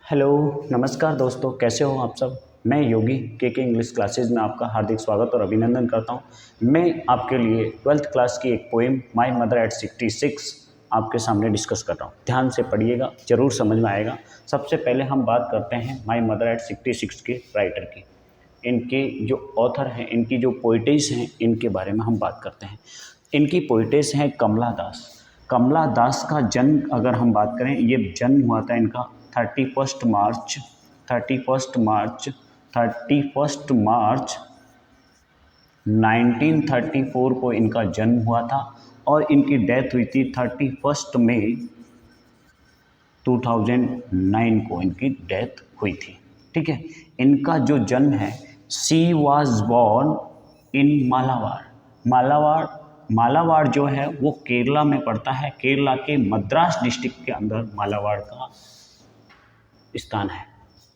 Hello, नमस्कार दोस्तों, कैसे हो आप सब। मैं योगी के इंग्लिश क्लासेस में आपका हार्दिक स्वागत और अभिनंदन करता हूं। मैं आपके लिए 12th क्लास की एक पोएम माय मदर एट 66 आपके सामने डिस्कस कर रहा हूं। ध्यान से पढ़िएगा, ज़रूर समझ में आएगा। सबसे पहले हम बात करते हैं माय मदर एट 66 के राइटर की। इनके जो ऑथर हैं, इनकी जो पोइटेस हैं, इनके बारे में हम बात करते हैं। इनकी पोइटेस हैं कमला दास। कमला दास का जन्म अगर हम बात करें, ये जन्म हुआ था इनका 31 मार्च 1934 को इनका जन्म हुआ था और इनकी डेथ हुई थी 31 मई 2009 को इनकी डेथ हुई थी। ठीक है, इनका जो जन्म है, she was born in Malabar. Malabar जो है वो केरला में पड़ता है। केरला के मद्रास डिस्ट्रिक्ट के अंदर मालाबार का स्थान है।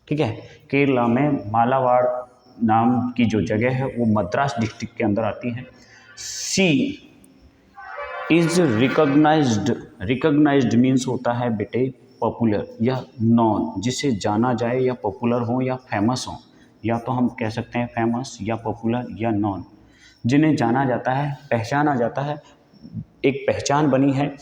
ठीक है, केरला में मालाबार नाम की जो जगह है वो मद्रास डिस्ट्रिक्ट के अंदर आती है। सी इज रिकॉग्नाइज्ड मीन्स होता है बेटे पॉपुलर या नॉन, जिसे जाना जाए या पॉपुलर हो या फेमस हो, या तो हम कह सकते हैं फेमस या पॉपुलर या नॉन, जिन्हें जाना जाता है, पहचाना जाता है, एक पहचान बनी है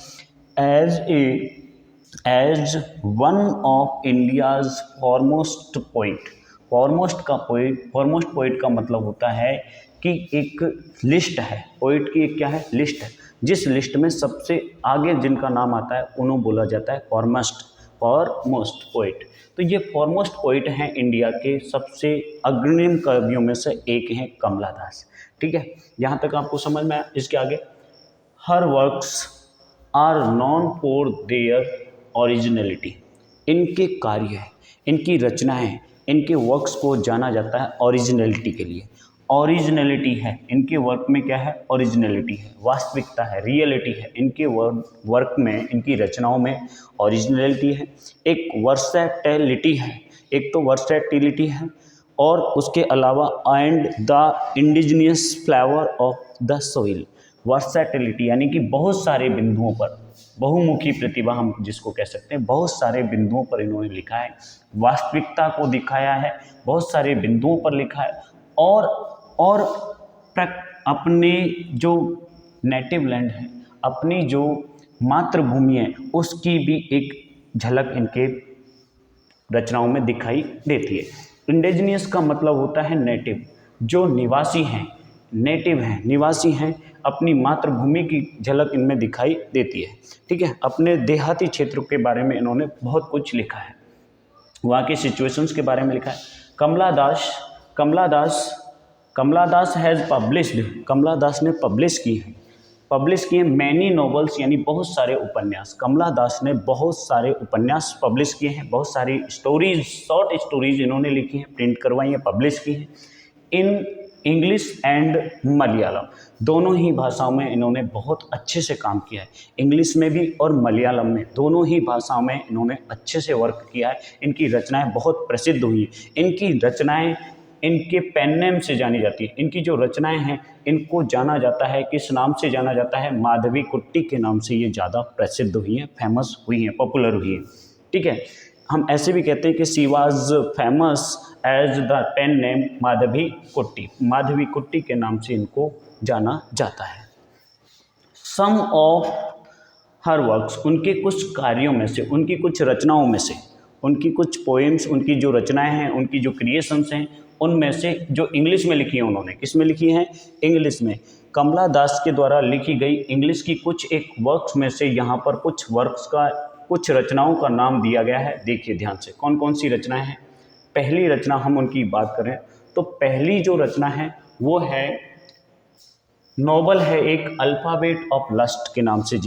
as one of India's foremost poet. Foremost poet का मतलब होता है कि एक लिस्ट है, पोइट की एक क्या है, लिस्ट है। जिस लिस्ट में सबसे आगे जिनका नाम आता है उन्हें बोला जाता है फॉरमोस्ट पोइट। तो ये फॉरमोस्ट पोइट हैं, इंडिया के सबसे अग्रणी कवियों में से एक हैं कमला दास। ठीक है, यहाँ तक आपको समझ में आया। इसके आगे, her works are known for their originality. इनके कार्य, इनकी रचनाएं, इनके वर्क्स को जाना जाता है ओरिजिनलिटी के लिए। ओरिजिनलिटी है इनके वर्क में, क्या है, ओरिजिनलिटी है, वास्तविकता है, रियलिटी है। इनके वर्क में, इनकी रचनाओं में ओरिजिनलिटी है, एक वर्सैटिलिटी है, एक तो वर्सैटिलिटी है, और उसके अलावा and the indigenous flavour of the soil. Versatility यानी कि बहुत सारे बिंदुओं पर, बहुमुखी प्रतिभा हम जिसको कह सकते हैं, बहुत सारे बिंदुओं पर इन्होंने लिखा है, वास्तविकता को दिखाया है, बहुत सारे बिंदुओं पर लिखा है, और अपने जो नेटिव लैंड है, अपनी जो मातृभूमि है, उसकी भी एक झलक इनके रचनाओं में दिखाई देती है। इंडिजिनियस का मतलब होता है नेटिव, जो निवासी हैं, नेटिव हैं, निवासी हैं, अपनी मातृभूमि की झलक इनमें दिखाई देती है। ठीक है, अपने देहाती क्षेत्र के बारे में इन्होंने बहुत कुछ लिखा है, वहाँ के सिचुएशंस के बारे में लिखा है। कमला दास हैज़ पब्लिश्ड, कमला दास ने पब्लिश किए मैनी नॉवेल्स, यानी बहुत सारे उपन्यास। कमला दास ने बहुत सारे उपन्यास पब्लिश किए हैं, बहुत सारी स्टोरीज, शॉर्ट स्टोरीज इन्होंने लिखी हैं, प्रिंट करवाई हैं, पब्लिश की हैं। इन इंग्लिश एंड मलयालम, दोनों ही भाषाओं में इन्होंने बहुत अच्छे से काम किया है। इंग्लिश में भी और मलयालम में, दोनों ही भाषाओं में इन्होंने अच्छे से वर्क किया है। इनकी रचनाएं बहुत प्रसिद्ध हुई हैं। इनकी रचनाएं इनके पेन नेम से जानी जाती है। इनकी जो रचनाएं हैं, इनको जाना जाता है, किस नाम से जाना जाता है, माधवी कुट्टी के नाम से ये ज़्यादा प्रसिद्ध हुई हैं, फेमस हुई हैं, पॉपुलर हुई हैं। ठीक है, हम ऐसे भी कहते हैं कि she was famous as the pen name Madhavi Kutty के नाम से इनको जाना जाता है। सम ऑफ हर वर्क्स, उनके कुछ कार्यों में से, उनकी कुछ रचनाओं में से, उनकी कुछ पोएम्स, उनकी जो रचनाएं हैं, उनकी जो क्रिएशंस हैं, उनमें से जो इंग्लिश में लिखी है, उन्होंने किस में लिखी हैं, इंग्लिश में। कमला दास के द्वारा लिखी गई इंग्लिश की कुछ एक वर्क्स में से यहाँ पर कुछ वर्क्स का, कुछ रचनाओं का नाम दिया गया है। देखिए ध्यान से, कौन कौन सी रचनाएं हैं। पहली रचना हम उनकी बात करें तो पहली जो रचना है वो है नोवेल है, एक अल्फ़ाबेट ऑफ लस्ट के नाम से,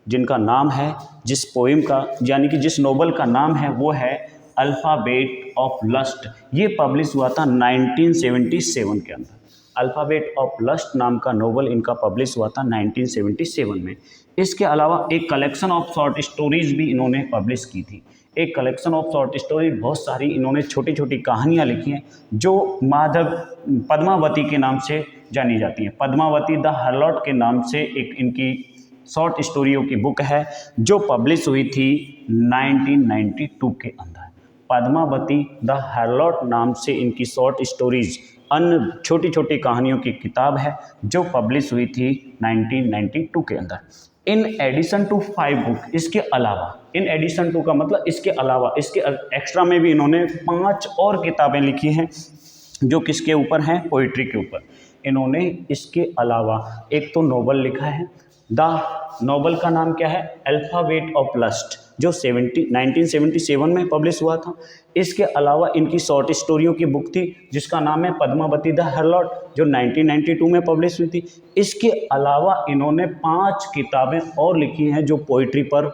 जिनका नाम है, जिस पोइम का, यानी कि जिस नोवेल का नाम है वो है अल्फ़ाबेट ऑफ लस्ट। ये पब्लिश हुआ था 1977 के अंदर। अल्फ़ाबेट ऑफ लस्ट नाम का नोवेल इनका पब्लिश हुआ था 1977 में। इसके अलावा एक कलेक्शन ऑफ शॉर्ट स्टोरीज़ भी इन्होंने पब्लिश की थी। एक कलेक्शन ऑफ शॉर्ट स्टोरी, बहुत सारी इन्होंने छोटी छोटी कहानियाँ लिखी हैं, जो पद्मावती के नाम से जानी जाती हैं। पद्मावती द हार्लॉट के नाम से एक इनकी शॉर्ट स्टोरियों की बुक है, जो पब्लिश हुई थी 1992 के अंदर। पद्मावती द हार्लॉट नाम से इनकी शॉर्ट स्टोरीज, अन्य छोटी छोटी कहानियों की किताब है जो पब्लिश हुई थी 1992 के अंदर। इन एडिशन टू 5 बुक, इसके अलावा, इन एडिशन टू का मतलब इसके अलावा, इसके एक्स्ट्रा में भी इन्होंने 5 और किताबें लिखी हैं जो किसके ऊपर हैं, पोइट्री के ऊपर। इन्होंने इसके अलावा एक तो नोवेल लिखा है, द नोवेल का नाम क्या है, अल्फाबेट ऑफ लस्ट, जो 1977 में पब्लिश हुआ था। इसके अलावा इनकी शॉर्ट स्टोरियों की बुक थी जिसका नाम है पद्मावती द हार्लॉट, जो 1992 में पब्लिश हुई थी। इसके अलावा इन्होंने 5 किताबें और लिखी हैं जो पोइट्री पर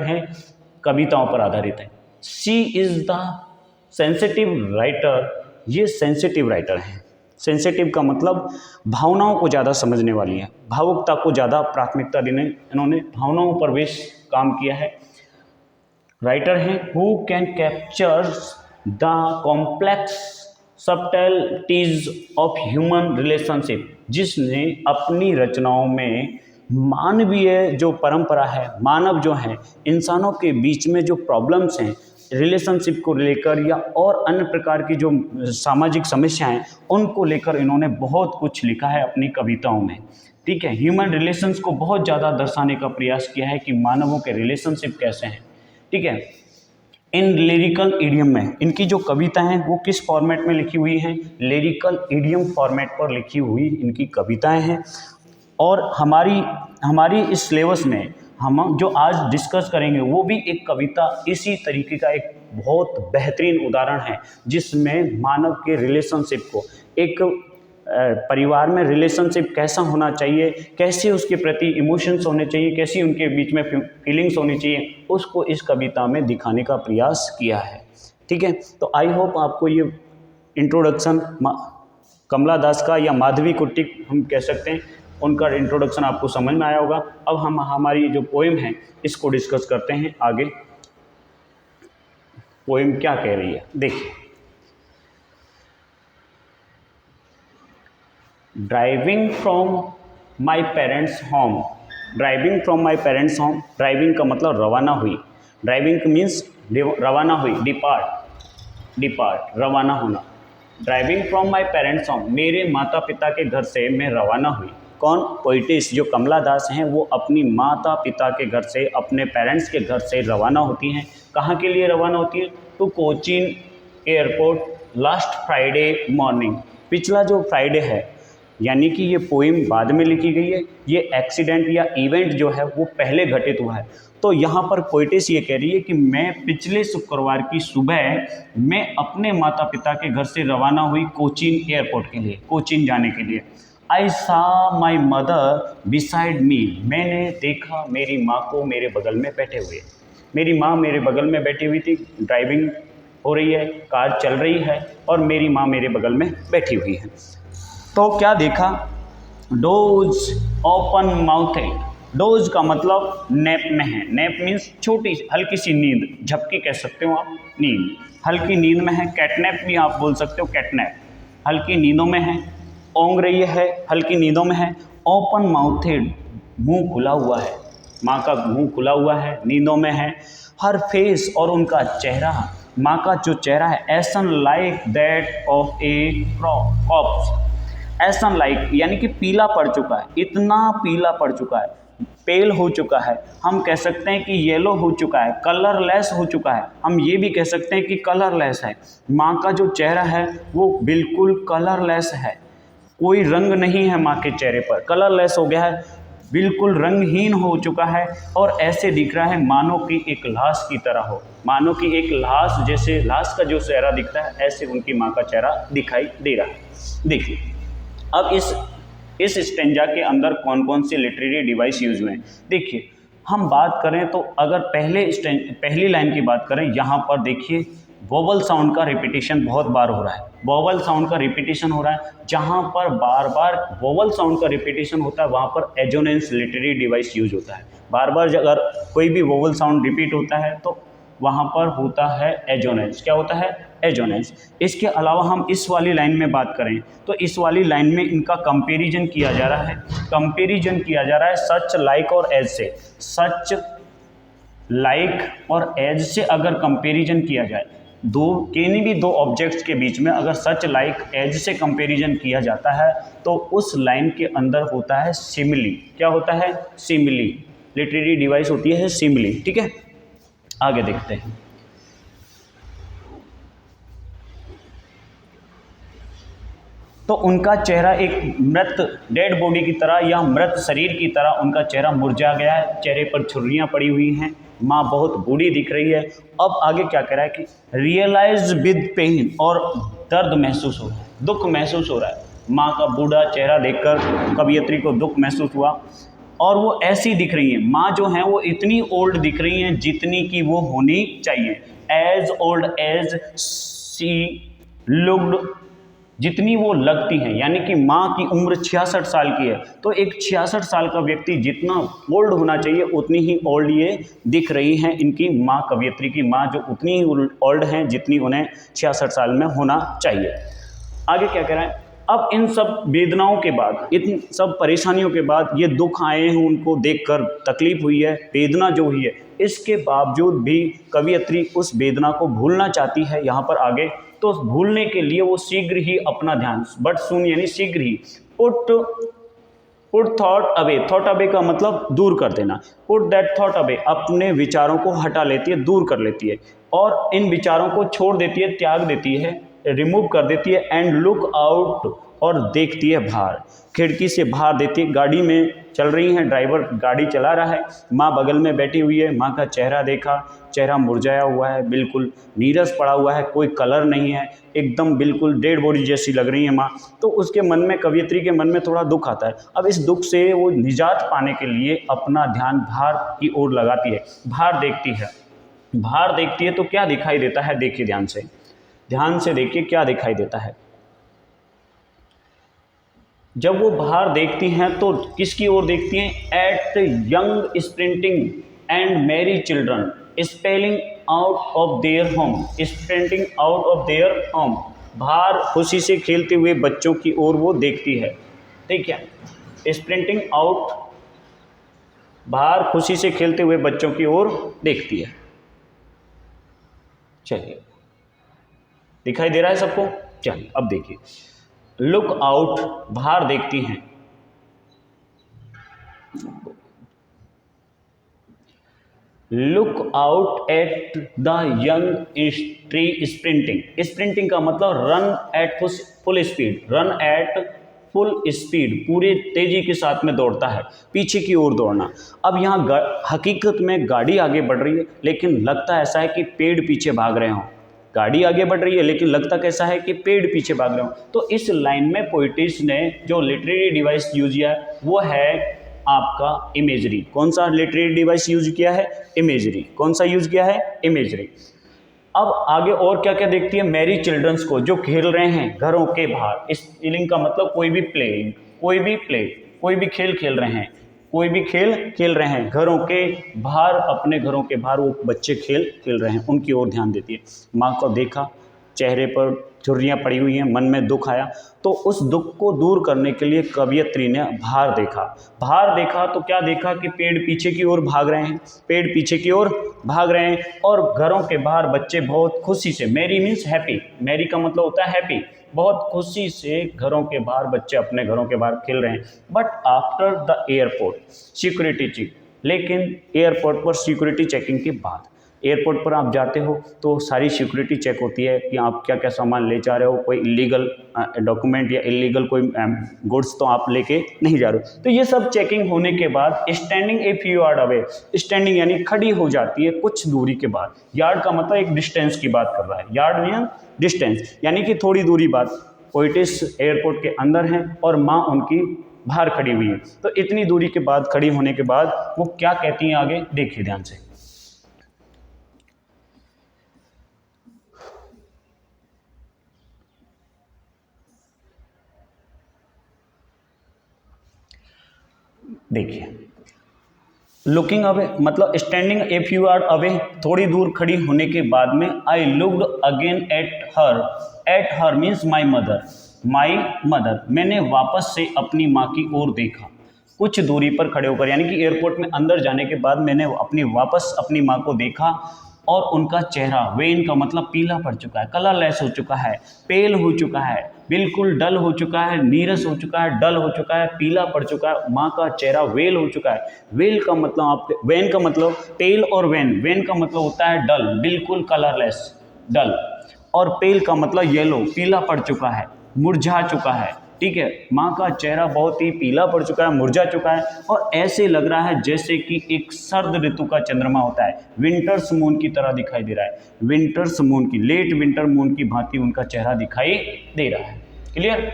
हैं, कविताओं पर आधारित है। She is the sensitive writer, ये सेंसिटिव राइटर हैं। सेंसिटिव का मतलब भावनाओं को ज़्यादा समझने वाली है, भावुकता को ज़्यादा प्राथमिकता देने, इन्होंने भावनाओं पर बेस काम किया है। राइटर हैं who can capture the complex subtleties of human relationship, जिसने अपनी रचनाओं में मानवीय जो परंपरा है, मानव जो है, इंसानों के बीच में जो प्रॉब्लम्स हैं रिलेशनशिप को लेकर या और अन्य प्रकार की जो सामाजिक समस्याएं, उनको लेकर इन्होंने बहुत कुछ लिखा है अपनी कविताओं में। ठीक है, ह्यूमन रिलेशंस को बहुत ज़्यादा दर्शाने का प्रयास किया है कि मानवों के रिलेशनशिप कैसे हैं। ठीक है, इन लिरिकल ईडियम में इनकी जो कविता हैं वो किस फॉर्मेट में लिखी हुई हैं, लिरिकल ईडियम फॉर्मेट पर लिखी हुई इनकी कविताएं हैं। और हमारी इस सिलेबस में हम जो आज डिस्कस करेंगे वो भी एक कविता इसी तरीके का एक बहुत बेहतरीन उदाहरण है, जिसमें मानव के रिलेशनशिप को, एक परिवार में रिलेशनशिप कैसा होना चाहिए, कैसे उसके प्रति इमोशंस होने चाहिए, कैसी उनके बीच में फीलिंग्स होनी चाहिए, उसको इस कविता में दिखाने का प्रयास किया है। ठीक है, तो आई होप आपको ये इंट्रोडक्शन कमला दास का या माधवी कुट्टी हम कह सकते हैं, उनका इंट्रोडक्शन आपको समझ में आया होगा। अब हम हमारी जो पोएम है इसको डिस्कस करते हैं आगे। पोएम क्या कह रही है देखिए। Driving from my parents home, driving from my parents home, driving का मतलब रवाना हुई, ड्राइविंग मीन्स रवाना हुई, डिपार्ट रवाना होना। Driving from my parents home, मेरे माता पिता के घर से मैं रवाना हुई। कौन, पोइटिस जो कमला दास हैं वो अपनी माता पिता के घर से, अपने पेरेंट्स के घर से रवाना होती हैं। कहाँ के लिए रवाना होती हैं, to Cochin airport last Friday morning, पिछला जो फ्राइडे है, यानी कि ये पोएम बाद में लिखी गई है, ये एक्सीडेंट या इवेंट जो है वो पहले घटित हुआ है। तो यहाँ पर पोइटिस ये कह रही है कि मैं पिछले शुक्रवार की सुबह मैं अपने माता पिता के घर से रवाना हुई कोचीन एयरपोर्ट के लिए, कोचीन जाने के लिए। आई सा माई मदर बिसाइड मी, मैंने देखा मेरी माँ को मेरे बगल में बैठे हुए। मेरी माँ मेरे बगल में बैठी हुई थी, ड्राइविंग हो रही है, कार चल रही है और मेरी माँ मेरे बगल में बैठी हुई है। तो क्या देखा, डोज ओपन माउथेड, डोज का मतलब नैप में है, नैप मीन्स छोटी हल्की सी नींद, झपकी कह सकते हो आप, नींद, हल्की नींद में है, कैटनैप भी आप बोल सकते हो, कैटनैप, हल्की नींदों में है, ओंग रही है, हल्की नींदों में है। ओपन माउथेड, मुंह खुला हुआ है, माँ का मुंह खुला हुआ है, नींदों में है। हर फेस, और उनका चेहरा, माँ का जो चेहरा है, ashen like that of a corpse, ashen like यानी कि पीला पड़ चुका है, इतना पीला पड़ चुका है, पेल हो चुका है, हम कह सकते हैं कि येलो हो चुका है, कलरलेस हो चुका है, हम ये भी कह सकते हैं कि कलरलेस है। माँ का जो चेहरा है वो बिल्कुल कलरलेस है, कोई रंग नहीं है माँ के चेहरे पर, कलरलेस हो गया है, बिल्कुल रंगहीन हो चुका है और ऐसे दिख रहा है मानो कि एक लाश की तरह हो, मानो कि एक लाश, जैसे लाश का जो चेहरा दिखता है ऐसे उनकी माँ का चेहरा दिखाई दे रहा है। देखिए अब इस स्टेंजा के अंदर कौन कौन से लिटरेरी डिवाइस यूज हुए हैं। देखिए हम बात करें तो अगर पहली लाइन की बात करें, यहाँ पर देखिए वोवल साउंड का रिपीटिशन बहुत बार हो रहा है, वोवल साउंड का रिपीटिशन हो रहा है, जहाँ पर बार बार वोवल साउंड का रिपीटिशन होता है वहाँ पर एजोनेंस लिटरेरी डिवाइस यूज होता है। बार बार अगर कोई भी वोवल साउंड रिपीट होता है तो वहाँ पर होता है एजोनेंस। क्या होता है, एजोनेंस। इसके अलावा हम इस वाली लाइन में बात करें तो इस वाली लाइन में इनका कंपैरिजन किया जा रहा है, कंपैरिजन किया जा रहा है सच, लाइक और एज से। सच लाइक और एज से अगर कंपैरिजन किया जाए, किन्हीं भी दो ऑब्जेक्ट्स के बीच में अगर सच लाइक एज से कंपैरिजन किया जाता है तो उस लाइन के अंदर होता है सिमिली। क्या होता है? सिमिली। लिटरेरी डिवाइस होती है सिमिली। ठीक है, आगे देखते हैं। तो उनका चेहरा एक मृत डेड बॉडी की तरह या मृत शरीर की तरह उनका चेहरा मुरझा गया है, चेहरे पर छुर्रियां पड़ी हुई हैं, माँ बहुत बूढ़ी दिख रही है। अब आगे क्या कह रहा है कि रियलाइज विद पेन, और दर्द महसूस हो रहा है, दुख महसूस हो रहा है। माँ का बूढ़ा चेहरा देखकर कवयित्री को दुख महसूस हुआ, और वो ऐसी दिख रही है, माँ जो है वो इतनी ओल्ड दिख रही हैं जितनी कि वो होनी चाहिए। एज ओल्ड एज सी लुक्ड, जितनी वो लगती हैं, यानी कि माँ की उम्र 66 साल की है, तो एक 66 साल का व्यक्ति जितना ओल्ड होना चाहिए उतनी ही ओल्ड ये दिख रही हैं इनकी माँ, कवयित्री की माँ, जो उतनी ही ओल्ड हैं जितनी उन्हें 66 साल में होना चाहिए। आगे क्या कह रहा है? अब इन सब वेदनाओं के बाद, इन सब परेशानियों के बाद, ये दुख आए हैं, उनको देखकर तकलीफ हुई है, वेदना जो हुई है, इसके बावजूद भी कवयित्री उस वेदना को भूलना चाहती है। यहाँ पर आगे तो भूलने के लिए वो शीघ्र ही अपना ध्यान, बट सुन यानी शीघ्र ही, put thought away. Thought away का मतलब दूर कर देना। पुट दैट थॉट अवे, अपने विचारों को हटा लेती है, दूर कर लेती है, और इन विचारों को छोड़ देती है, त्याग देती है, रिमूव कर देती है। एंड लुक आउट, और देखती है बाहर, खिड़की से बाहर देखती है। गाड़ी में चल रही हैं, ड्राइवर गाड़ी चला रहा है, माँ बगल में बैठी हुई है, माँ का चेहरा देखा, चेहरा मुरझाया हुआ है, बिल्कुल नीरस पड़ा हुआ है, कोई कलर नहीं है, एकदम बिल्कुल डेड बॉडी जैसी लग रही है माँ। तो उसके मन में, कवयित्री के मन में थोड़ा दुख आता है। अब इस दुख से वो निजात पाने के लिए अपना ध्यान बाहर की ओर लगाती है, बाहर देखती है। बाहर देखती है तो क्या दिखाई देता है? देखिए ध्यान से, ध्यान से देखिए क्या दिखाई देता है। जब वो बाहर देखती हैं तो किसकी ओर देखती हैं? Eight young sprinting and Mary children spelling out of their home, sprinting out of their home, बाहर खुशी से खेलते हुए बच्चों की ओर वो देखती है। ठीक है, स्प्रिंटिंग आउट, बाहर खुशी से खेलते हुए बच्चों की ओर देखती है। चलिए, दिखाई दे रहा है सबको? चलिए अब देखिए, लुक आउट, बाहर देखती हैं। Look out at the young tree sprinting. Sprinting का मतलब run at full speed, run at full speed, पूरे तेजी के साथ में दौड़ता है, पीछे की ओर दौड़ना। अब यहाँ हकीकत में गाड़ी आगे बढ़ रही है, लेकिन लगता ऐसा है कि पेड़ पीछे भाग रहे हों। गाड़ी आगे बढ़ रही है लेकिन लगता कैसा है कि पेड़ पीछे भाग रहे हो। तो इस लाइन में पोइटिस ने जो लिटरेरी डिवाइस यूज किया है वो है आपका इमेजरी। कौन सा लिटरेरी डिवाइस यूज किया है? इमेजरी। कौन सा यूज किया है? इमेजरी। अब आगे और क्या क्या देखती है? मैरी चिल्ड्रंस को, जो खेल रहे हैं घरों के बाहर। इस फीलिंग का मतलब कोई भी प्ले, कोई भी खेल खेल रहे हैं, कोई भी खेल खेल रहे हैं घरों के बाहर, अपने घरों के बाहर वो बच्चे खेल खेल रहे हैं, उनकी ओर ध्यान देती है। माँ को देखा, चेहरे पर झुर्रियाँ पड़ी हुई हैं, मन में दुख आया, तो उस दुख को दूर करने के लिए कवयित्री ने बाहर देखा। बाहर देखा तो क्या देखा कि पेड़ पीछे की ओर भाग रहे हैं, पेड़ पीछे की ओर भाग रहे हैं, और घरों के बाहर बच्चे बहुत खुशी से, मैरी मीन्स हैप्पी, मैरी का मतलब होता है हैप्पी, बहुत खुशी से घरों के बाहर बच्चे अपने घरों के बाहर खेल रहे हैं। But after the airport security check, लेकिन एयरपोर्ट पर सिक्योरिटी चेकिंग के बाद, एयरपोर्ट पर आप जाते हो तो सारी सिक्योरिटी चेक होती है कि आप क्या क्या सामान ले जा रहे हो, कोई इलीगल डॉक्यूमेंट या इलीगल कोई गुड्स तो आप लेके नहीं जा रहे हो। तो ये सब चेकिंग होने के बाद standing a few yard away, standing यानी खड़ी हो जाती है कुछ दूरी के बाद। यार्ड का मतलब एक डिस्टेंस की बात कर रहा है, यार्ड मीन डिस्टेंस, यानी कि थोड़ी दूरी बाद। पोइटिस एयरपोर्ट के अंदर हैं और माँ उनकी बाहर खड़ी हुई है। तो इतनी दूरी के बाद, खड़ी होने के बाद वो क्या कहती हैं आगे देखिए ध्यान से। देखिए, लुकिंग अवे मतलब standing a few yard away, थोड़ी दूर खड़ी होने के बाद में I looked again at her means my mother, मैंने वापस से अपनी माँ की ओर देखा। कुछ दूरी पर खड़े होकर, यानी कि एयरपोर्ट में अंदर जाने के बाद मैंने वापस अपनी माँ को देखा और उनका चेहरा, वेन का मतलब पीला पड़ चुका है, कलरलेस हो चुका है, पेल हो चुका है, बिल्कुल डल हो चुका है, नीरस हो चुका है, डल हो चुका है, पीला पड़ चुका है। माँ का चेहरा वेल हो चुका है। वेल का मतलब आपके, वेन का मतलब पेल और वेन का मतलब होता है डल, बिल्कुल कलरलेस, डल, और पेल का मतलब येलो, पीला पड़ चुका है, मुरझा चुका है। ठीक है, माँ का चेहरा बहुत ही पीला पड़ चुका है, मुरझा चुका है, और ऐसे लग रहा है जैसे कि एक सर्द ऋतु का चंद्रमा होता है, विंटर्स मून की तरह दिखाई दे रहा है, विंटर्स मून की, लेट विंटर मून की भांति उनका चेहरा दिखाई दे रहा है। क्लियर?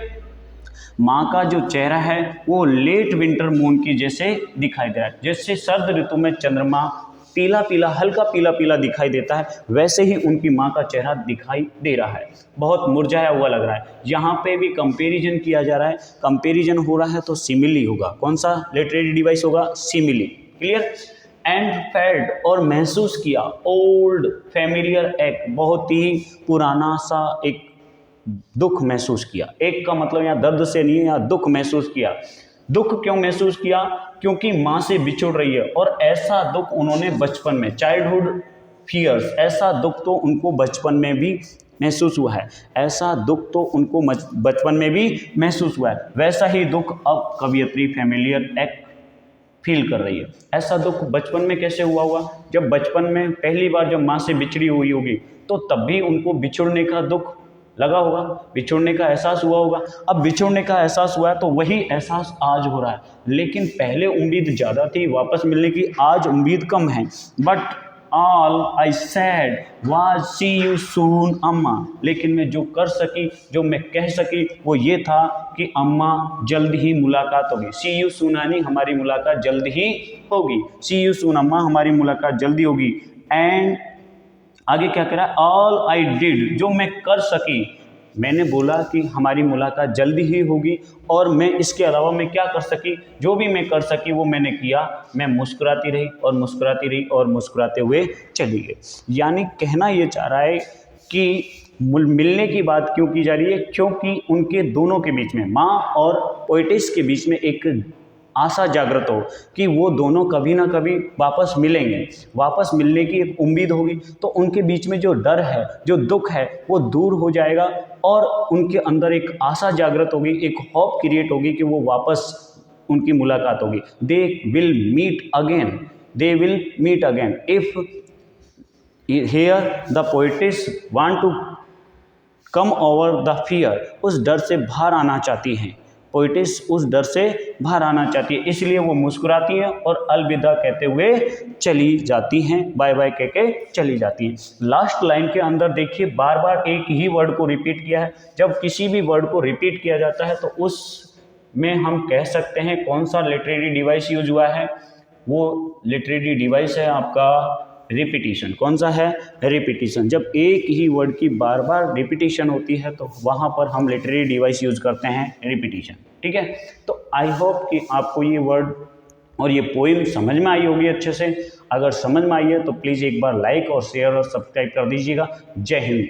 माँ का जो चेहरा है वो लेट विंटर मून की जैसे दिखाई दे रहा है, जैसे सर्द ऋतु में चंद्रमा पीला पीला, हल्का पीला पीला दिखाई देता है, वैसे ही उनकी माँ का चेहरा दिखाई दे रहा है, बहुत मुरझाया हुआ लग रहा है। यहाँ पे भी कंपैरिजन किया जा रहा है, कंपैरिजन हो रहा है तो सिमिली होगा। कौन सा लिटरेरी डिवाइस होगा? सिमिली। क्लियर? एंड फेल्ट, और महसूस किया, ओल्ड फैमिलियर एक, बहुत ही पुराना सा एक दुख महसूस किया। एक का मतलब यहाँ दर्द से नहीं है, यहाँ दुख महसूस किया। दुख क्यों महसूस किया? क्योंकि माँ से बिछुड़ रही है, और ऐसा दुख उन्होंने बचपन में, चाइल्डहुड फियर्स, ऐसा दुख तो उनको बचपन में भी महसूस हुआ है, ऐसा दुख तो उनको बचपन में भी महसूस हुआ है। वैसा ही दुख अब कवियत्री फैमिलियर एक्ट फील कर रही है। ऐसा दुख बचपन में कैसे हुआ होगा? जब बचपन में पहली बार जब माँ से बिछड़ी हुई होगी तो तब भी उनको बिछुड़ने का दुख लगा होगा, बिछुड़ने का एहसास हुआ होगा। अब बिछुड़ने का एहसास हुआ है तो वही एहसास आज हो रहा है, लेकिन पहले उम्मीद ज़्यादा थी वापस मिलने की, आज उम्मीद कम है। But all I said was see you soon अम्मा, लेकिन मैं जो कर सकी, जो मैं कह सकी वो ये था कि अम्मा जल्द ही मुलाकात होगी। सी यू सून यानी हमारी मुलाकात जल्द ही होगी, सी यू सून अम्मा, हमारी मुलाकात जल्दी होगी। एंड आगे क्या कह रहा है? ऑल आई डिड, जो मैं कर सकी, मैंने बोला कि हमारी मुलाकात जल्दी ही होगी, और मैं इसके अलावा मैं क्या कर सकी, जो भी मैं कर सकी वो मैंने किया। मैं मुस्कुराती रही और मुस्कुराती रही और मुस्कुराते हुए चली गई। यानी कहना ये चाह रहा है कि मिलने की बात क्यों की जा रही है? क्योंकि उनके दोनों के बीच में, माँ और पोएटिस के बीच में एक आशा जागृत हो कि वो दोनों कभी ना कभी वापस मिलेंगे, वापस मिलने की एक उम्मीद होगी। तो उनके बीच में जो डर है, जो दुख है, वो दूर हो जाएगा, और उनके अंदर एक आशा जागृत होगी, एक होप क्रिएट होगी कि वो वापस उनकी मुलाकात होगी। They will meet again, they will meet again. If here the poetess want to come over the fear, उस डर से बाहर आना चाहती हैं, पोएटिस उस डर से बाहर आना चाहती है, इसलिए वो मुस्कुराती हैं और अलविदा कहते हुए चली जाती हैं, बाय बाय कह के चली जाती हैं। लास्ट लाइन के अंदर देखिए बार बार एक ही वर्ड को रिपीट किया है। जब किसी भी वर्ड को रिपीट किया जाता है तो उस में हम कह सकते हैं कौन सा लिटरेरी डिवाइस यूज हुआ है? वो लिटरेरी डिवाइस है आपका रिपीटिशन। कौन सा है? रिपीटिशन। जब एक ही वर्ड की बार बार रिपीटिशन होती है तो वहाँ पर हम लिटरेरी डिवाइस यूज करते हैं रिपीटिशन। ठीक है, तो आई होप कि आपको ये वर्ड और ये पोइम समझ में आई होगी अच्छे से। अगर समझ में आई है तो प्लीज़ एक बार लाइक और शेयर और सब्सक्राइब कर दीजिएगा। जय हिंद।